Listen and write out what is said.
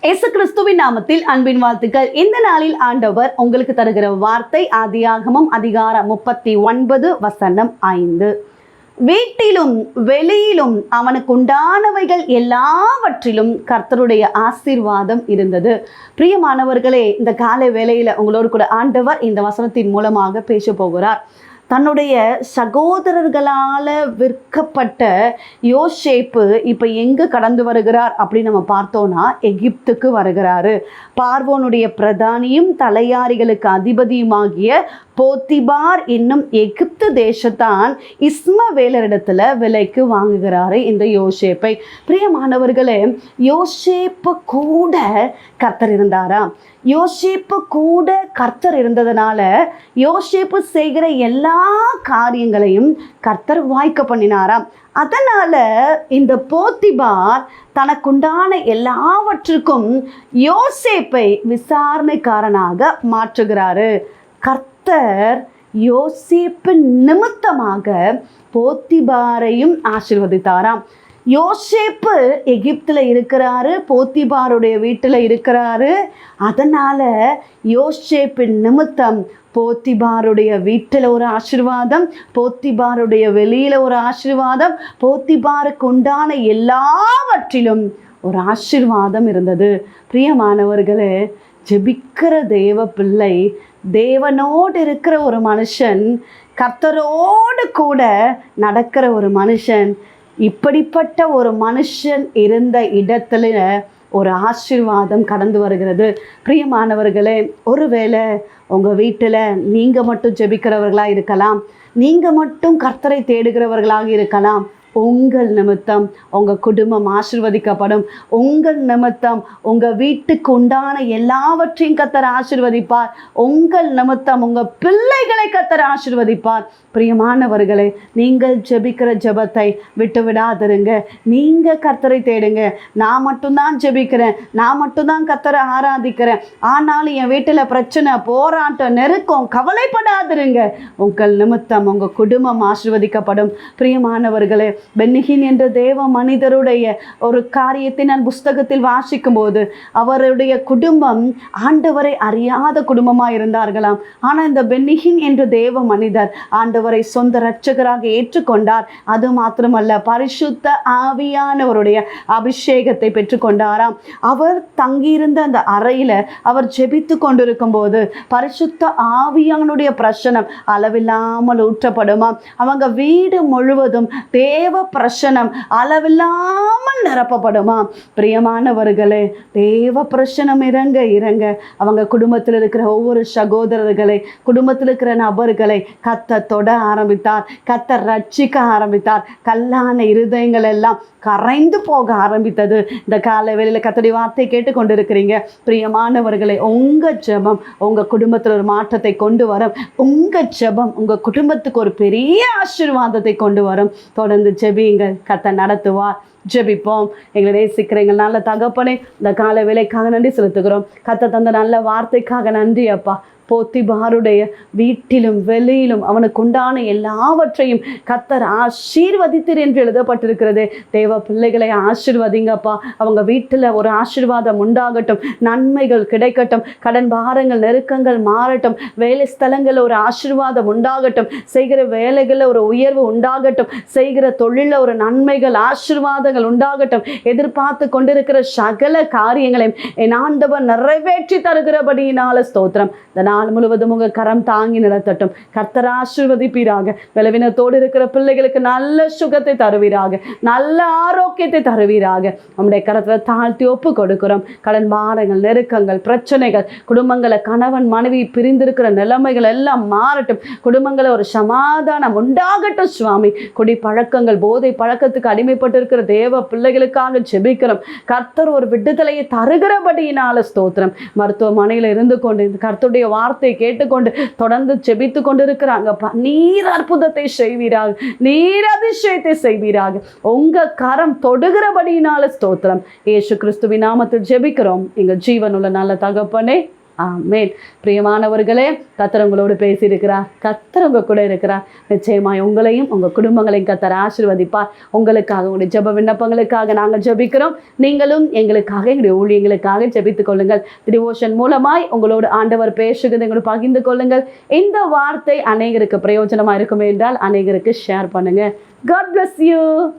இயேசு கிறிஸ்துவின் நாமத்தில் அன்பின் வாழ்த்துக்கள். இந்த நாளில் ஆண்டவர் உங்களுக்கு தருகிற வார்த்தை ஆதியாகமம் அதிகாரம் 39 வீட்டிலும் வெளியிலும் அவனுக்கு உண்டானவைகள் எல்லாவற்றிலும் கர்த்தருடைய ஆசீர்வாதம் இருந்தது. பிரியமானவர்களே, இந்த காலை வேளையில உங்களோடு கூட ஆண்டவர் இந்த வசனத்தின் மூலமாக பேச போகிறார். தன்னுடைய சகோதரர்களால் விற்கப்பட்ட யோசேப்பு இப்போ எங்கே கடந்து வருகிறார் அப்படின்னு நம்ம பார்த்தோன்னா எகிப்துக்கு வருகிறாரு. பார்வோனுடைய பிரதானியும் தலையாரிகளுக்கு அதிபதியுமாகிய போத்திபார் என்னும் எகிப்து தேசத்தான் இஸ்மவேலரிடத்துல விலைக்கு வாங்குகிறாரு இந்த யோசேப்பை. பிரியமானவர்களே, யோசேப்பு கூட கர்த்தர் இருந்தாரா? யோசேப்பு கூட கர்த்தர் இருந்ததுனால யோசேப்பு செய்கிற எல்லா காரியங்களையும் கர்த்தர் வாய்க்க பண்ணினாராம். அதனால இந்த போத்திபார் தனக்குண்டான எல்லாவற்றுக்கும் யோசேப்பை விசாரணைக்காரனாக மாற்றுகிறாரு. கர்த்தர் யோசேப்பு நிமித்தமாக போத்திபாரையும் ஆசீர்வதித்தாராம். யோசேப்பு எகிப்தில் இருக்கிறாரு, போத்திபாருடைய வீட்டில் இருக்கிறாரு. அதனால் யோசேப்பின் நிமித்தம் போத்திபாருடைய வீட்டில் ஒரு ஆசீர்வாதம், போத்திபாருடைய வெளியில் ஒரு ஆசீர்வாதம், போத்திபாருக்கு உண்டான எல்லாவற்றிலும் ஒரு ஆசீர்வாதம் இருந்தது. பிரியமானவர்களே, ஜெபிக்கிற தேவ பிள்ளை, தேவனோடு இருக்கிற ஒரு மனுஷன், கர்த்தரோடு கூட நடக்கிற ஒரு மனுஷன், இப்படிப்பட்ட ஒரு மனுஷன் இருந்த இடத்துல ஒரு ஆசீர்வாதம் கடந்து வருகிறது. பிரியமானவர்களே, ஒருவேளை உங்கள் வீட்டில் நீங்கள் மட்டும் ஜெபிக்கிறவர்களாக இருக்கலாம், நீங்கள் மட்டும் கர்த்தரை தேடுகிறவர்களாக இருக்கலாம். உங்கள் நிமித்தம் உங்கள் குடும்பம் ஆசீர்வதிக்கப்படும். உங்கள் நிமித்தம் உங்கள் வீட்டுக்கு உண்டான எல்லாவற்றையும் கர்த்தர் ஆசீர்வதிப்பார். உங்கள் நிமித்தம் உங்கள் பிள்ளைகளை கர்த்தர் ஆசீர்வதிப்பார். பிரியமானவர்களே, நீங்கள் ஜெபிக்கிற ஜெபத்தை விட்டு விடாதிருங்க. நீங்கள் கர்த்தரை தேடுங்க. நான் மட்டும்தான் ஜெபிக்கிறேன், நான் மட்டும்தான் கர்த்தரை ஆராதிக்கிறேன், ஆனாலும் என் வீட்டில் பிரச்சனை, போராட்டம், நெருக்கம், கவலைப்படாதிருங்க. உங்கள் நிமித்தம் உங்கள் குடும்பம் ஆசீர்வதிக்கப்படும். பிரியமானவர்களே, பென்னிகின் என்ற தேவ மனிதருடைய ஒரு காரியத்தை நான் புஸ்தகத்தில் வாசிக்கும் போது அவருடைய குடும்பம் ஆண்டவரை அறியாத குடும்பமாக இருந்தார்களாம். ஆனால் இந்த பென்னிகின் என்ற தேவ மனிதர் ஆண்டவரை சொந்த இரட்சகராக ஏற்றுக்கொண்டார். அது மாத்திரமல்ல, பரிசுத்த ஆவியானவருடைய அபிஷேகத்தை பெற்றுக்கொண்டாராம். அவர் தங்கியிருந்த அந்த அறையில் அவர் ஜெபித்து கொண்டிருக்கும் போது பரிசுத்த ஆவியானுடைய பிரசனம் அளவில்லாமல் ஊற்றப்படுமாம். அவங்க வீடு முழுவதும் தேவ பிரசனம் அளவில்லாமல் நிரப்பப்படுமா. பிரியமானவர்களே, தேவ பிரசனம் இறங்க இறங்க அவங்க குடும்பத்தில் இருக்கிற ஒவ்வொரு சகோதரர்களை, குடும்பத்தில் இருக்கிற நபர்களை கர்த்தர் தொட ஆரம்பித்தார். கர்த்தர் ரட்சிக்க ஆரம்பித்தார். கல்லான இருதயங்கள் எல்லாம் கரைந்து போக ஆரம்பித்தது. இந்த காலை வேளையில் கர்த்தருடைய வார்த்தை கேட்டுக்கொண்டிருக்கிறீங்க பிரியமானவர்களே, உங்கள் ஜெபம் உங்கள் குடும்பத்தில் ஒரு மாற்றத்தை கொண்டு வரும். உங்கள் ஜெபம் உங்கள் குடும்பத்துக்கு ஒரு பெரிய ஆசீர்வாதத்தை கொண்டு வரும். தொடர்ந்து ஜெபியுங்கள், கர்த்தர் நடத்துவார். ஜெபிப்போம். எங்களை நேசிக்கிற எங்கள் நல்ல தகப்பனே, இந்த கால வேலைக்காக நன்றி செலுத்துகிறோம். கர்த்தர் தந்த நல்ல வார்த்தைக்காக நன்றி அப்பா. போத்திபாருடைய வீட்டிலும் வெளியிலும் அவனுக்கு உண்டான எல்லாவற்றையும் கர்த்தர் ஆசீர்வதித்தீர் என்று எழுதப்பட்டிருக்கிறது. தேவ பிள்ளைகளை ஆசீர்வதிங்கப்பா. அவங்க வீட்டில் ஒரு ஆசீர்வாதம் உண்டாகட்டும், நன்மைகள் கிடைக்கட்டும், கடன் பாரங்கள் நெருக்கங்கள் மாறட்டும், வேலை ஸ்தலங்களில் ஒரு ஆசீர்வாதம் உண்டாகட்டும், செய்கிற வேலைகளில் ஒரு உயர்வு உண்டாகட்டும், செய்கிற தொழிலில் ஒரு நன்மைகள் ஆசீர்வாதங்கள் உண்டாகட்டும். எதிர்பார்த்து கொண்டிருக்கிற சகல காரியங்களையும் என் ஆண்டவர் நிறைவேற்றி தருகிறபடியினால ஸ்தோத்திரம். நாள் முழுவதும் உங்க கரம் தாங்கி நடத்தட்டும். கர்த்தர் ஆசீர்வதிப்பீராக. பலவீனத்தோடு இருக்கிற பிள்ளைகளுக்கு நல்ல சுகத்தை தருவீராக, நல்ல ஆரோக்கியத்தை தருவீராக. நம்முடைய கரத்துல தாழ்த்தி ஒப்பு கொடுக்கிறோம். கடன் பாரங்கள் நெருக்கங்கள் பிரச்சனைகள், குடும்பங்களை கணவன் மனைவி பிரிந்திருக்கிற நிலைமைகள் எல்லாம் மாறட்டும். குடும்பங்களை ஒரு சமாதானம் உண்டாகட்டும் சுவாமி. குடி பழக்கங்கள் போதை பழக்கத்துக்கு அடிமைப்பட்டிருக்கிற தேவ பிள்ளைகளுக்காக ஜெபிக்கிறோம். கர்த்தர் ஒரு விடுதலையை தருகிறபடியினால ஸ்தோத்திரம். மருத்துவமனையில் இருந்து கொண்டு இந்த கர்த்தருடைய வார்த்தை கேட்டுக்கொண்டு தொடர்ந்து ஜெபித்து கொண்டிருக்கிறாங்கப்பா. நீர் அற்புதத்தை செய்வீராக, நீர் அதிசயத்தை செய்வீராக. உங்க கரம் தொடுகிறபடியினால ஸ்தோத்திரம். இயேசு கிறிஸ்துவின் நாமத்தில் ஜெபிக்கிறோம் எங்கள் ஜீவனுள்ள நல்ல தகப்பனே, ஆமென். பிரியமானவர்களே, கர்த்தர் உங்களோடு பேசியிருக்கிறார். கர்த்தர் உங்க கூட இருக்கிறார். நிச்சயமாய் உங்களையும் உங்க குடும்பங்களையும் கர்த்தர் ஆசீர்வதிப்பார். உங்களுக்காக, உங்களுடைய ஜெப விண்ணப்பங்களுக்காக நாங்கள் ஜெபிக்கிறோம். நீங்களும் எங்களுக்காக, எங்களுடைய ஊழியங்களுக்காக ஜெபித்துக் கொள்ளுங்கள். டிவோஷன் மூலமாய் உங்களோடு ஆண்டவர் பேசுகிறதை எங்களோடு பகிர்ந்து கொள்ளுங்கள். இந்த வார்த்தை அநேகருக்கு பிரயோஜனமா இருக்கும் என்றால் அநேகருக்கு ஷேர் பண்ணுங்க. God bless you.